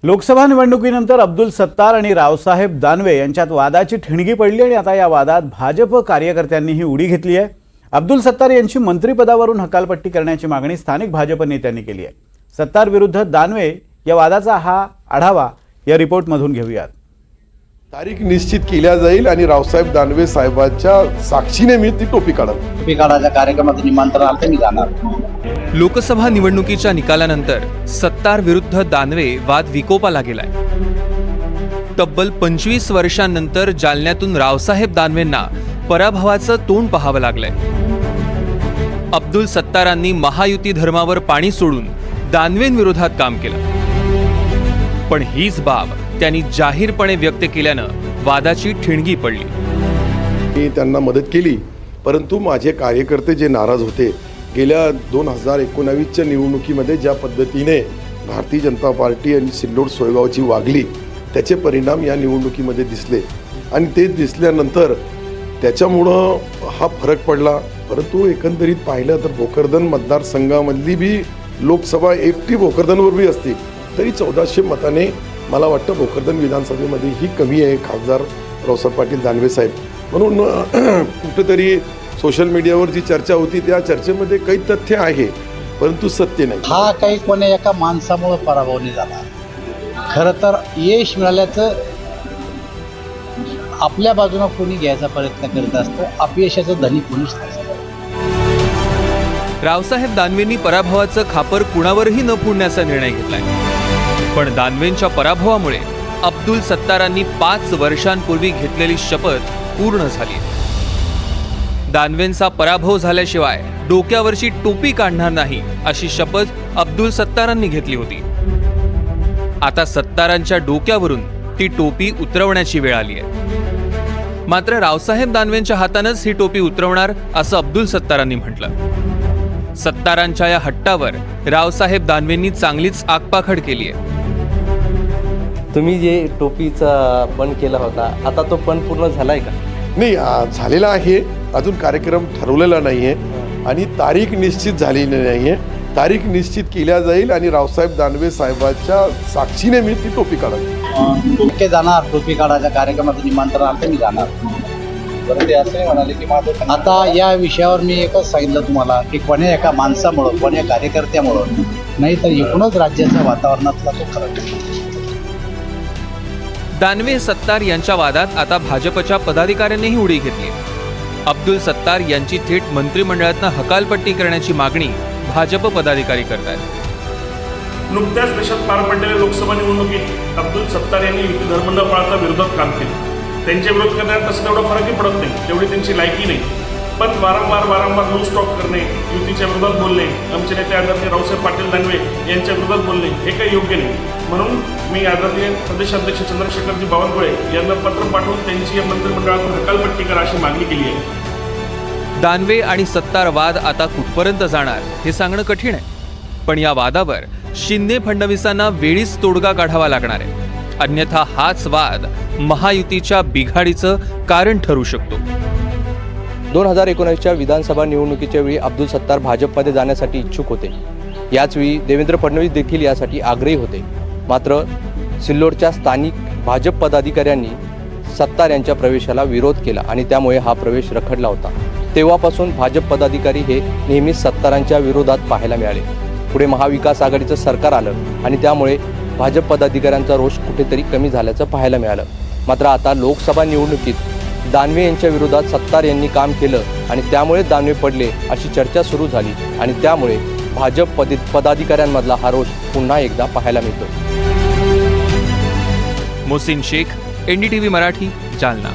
लोकसभा निवडणुकीनंतर अब्दुल सत्तार आणि रावसाहेब दानवे यांच्यात वादाची ठिणगी पडली आणि आता या वादात भाजप कार्यकर्त्यांनीही उडी घेतली आहे। अब्दुल सत्तार यांची मंत्रिपदावरून हकालपट्टी करण्याची मागणी स्थानिक भाजप नेत्यांनी केली आहे। सत्तार विरुद्ध दानवे या वादाचा हा आढावा या रिपोर्टमधून घेऊयात। तारीख निश्चित केल्या जाईल आणि रावसाहेब दानवे साहेबांच्या साक्षीने मी ती टोपी काढायच्या कार्यक्रमाचं निमंत्रण आलं मी जाणार। लोकसभा निवडणुकीच्या निकालानंतर सत्तार विरुद्ध दानवे वाद विकोपाला गेलाय। तब्बल 25 वर्षांनंतर जालन्यातून रावसाहेब दानवेंना पराभवाचं तोंड पाहावं लागलंय। अब्दुल सत्तारांनी महायुती धर्मावर पाणी सोडून दानवेंविरोधात काम केलं, पण हीच बाब त्यांनी जाहीरपणे व्यक्त केल्यानं वादाची ठिणगी पडली। मी त्यांना मदत केली, परंतु माझे कार्यकर्ते जे नाराज होते, गेल्या 2019च्या निवडणुकीमध्ये ज्या पद्धतीने भारतीय जनता पार्टी आणि सिल्लोड सोयगावची वागली, त्याचे परिणाम या निवडणुकीमध्ये दिसले आणि ते दिसल्यानंतर त्याच्यामुळं हा फरक पडला। परंतु एकंदरीत पाहिलं तर भोकरदन मतदारसंघामधली बी लोकसभा एकटी भोकरदनवर बी असते तरी 1400 मताने मला वाटतं भोकरदन विधानसभेमध्ये ही कमी आहे खासदार रावसाहेब पाटील दानवे साहेब। म्हणून कुठेतरी सोशल मीडियावर जी चर्चा होती त्या चर्चेमध्ये काही तथ्य आहे, परंतु सत्य नाही। हा काही कोणी एका माणसामुळे पराभव नाही झाला। खरं तर यश मिळाल्याचं आपल्या बाजूने कोणी घ्यायचा प्रयत्न करत असतं, अपयशाचं धनी कोणीच नसतं। रावसाहेब दानवेंनी पराभवाचं खापर कुणावरही न फोडण्याचा निर्णय घेतलाय, पण दानवेंच्या पराभवामुळे अब्दुल सत्तारांनी 5 वर्षांपूर्वी घेतलेली शपथ पूर्ण झाली। दानवेंचा पराभव झाल्याशिवाय डोक्यावरची टोपी काढणार नाही अशी शपथ अब्दुल सत्तारांनी घेतली होती। आता सत्तारांच्या डोक्यावरून ती टोपी उतरवण्याची वेळ आली आहे। मात्र रावसाहेब दानवेंच्या हातानंच ही टोपी उतरवणार असं अब्दुल सत्तारांनी म्हटलं। सत्तारांच्या या हट्टावर रावसाहेब दानवेंनी चांगलीच आगपाखड केली आहे। तुम्ही जे टोपीचा पण केला होता, आता तो पण पूर्ण झालाय का? नाही, झालेला आहे, अजून कार्यक्रम ठरवलेला नाही आहे आणि तारीख निश्चित झालेली नाही आहे। तारीख निश्चित केल्या जाईल आणि रावसाहेब दानवे साहेबांच्या साक्षीने मी ती टोपी काढेन। जाणार टोपी काढायच्या कार्यक्रमाचं निमंत्रण आलं मी जाणार। बरं, ते असं म्हणाले की माझं आता या विषयावर मी एकच सांगितलं तुम्हाला की कोण्या एका माणसामुळं कोण्या कार्यकर्त्यामुळं नाही तर एकूणच राज्याच्या वातावरणातला तो फरक आहे। दानवे सत्तार यांच्या वादात आता भाजपच्या पदाधिकाऱ्यांनीही उडी घेतली। अब्दुल सत्तार यांची थेट मंत्रिमंडळातनं हकालपट्टी करण्याची मागणी भाजप पदाधिकारी करतात। नुकत्याच देशात पार पडलेल्या लोकसभा निवडणुकीत अब्दुल सत्तार यांनी युती धर्म न पाळता विरोधात काम केलं। त्यांचे विरोध करण्यात तसं तेवढा फरकही पडत नाही, तेवढी त्यांची लायकी नाही, पण वारंवार नो स्टॉप करणे, युतीच्या विरोधात बोलणे, आमचे नेते आदरणीय रावसाहेब पाटील दानवे यांच्या विरोधात बोलणे हे काही योग्य नाही। म्हणून मी आदरणीय प्रदेशाध्यक्ष चंद्रशेखरजी बावनकुळे यांना पत्र पाठवून त्यांची या मंत्रिमंडळातून हकालपट्टी करा अशी मागणी केली आहे। दानवे आणि सत्तार वाद आता कुठपर्यंत जाणार हे सांगणं कठीण आहे, पण या वादावर शिंदे फडणवीसांना वेळीच तोडगा काढावा लागणार आहे, अन्यथा हाच वाद महायुतीच्या बिघाडीचं कारण ठरू शकतो। 2019च्या विधानसभा निवडणुकीच्या वेळी अब्दुल सत्तार भाजपमध्ये जाण्यासाठी इच्छुक होते। याचवेळी देवेंद्र फडणवीस देखील यासाठी आग्रही होते। मात्र सिल्लोडच्या स्थानिक भाजप पदाधिकाऱ्यांनी सत्तार यांच्या प्रवेशाला विरोध केला आणि त्यामुळे हा प्रवेश रखडला होता। तेव्हापासून भाजप पदाधिकारी हे नेहमीच सत्तारांच्या विरोधात पाहायला मिळाले। पुढे महाविकास आघाडीचं सरकार आलं आणि त्यामुळे भाजप पदाधिकाऱ्यांचा रोष कुठेतरी कमी झाल्याचं पाहायला मिळालं। मात्र आता लोकसभा निवडणुकीत दानवे यांच्या विरोधात सत्तार यांनी काम केलं आणि त्यामुळे दानवे पडले अशी चर्चा सुरू झाली आणि त्यामुळे भाजप पदाधिकाऱ्यांमधला हा रोष पुन्हा एकदा पाहायला मिळतो। मोहसिन शेख, NDTV मराठी, जालना।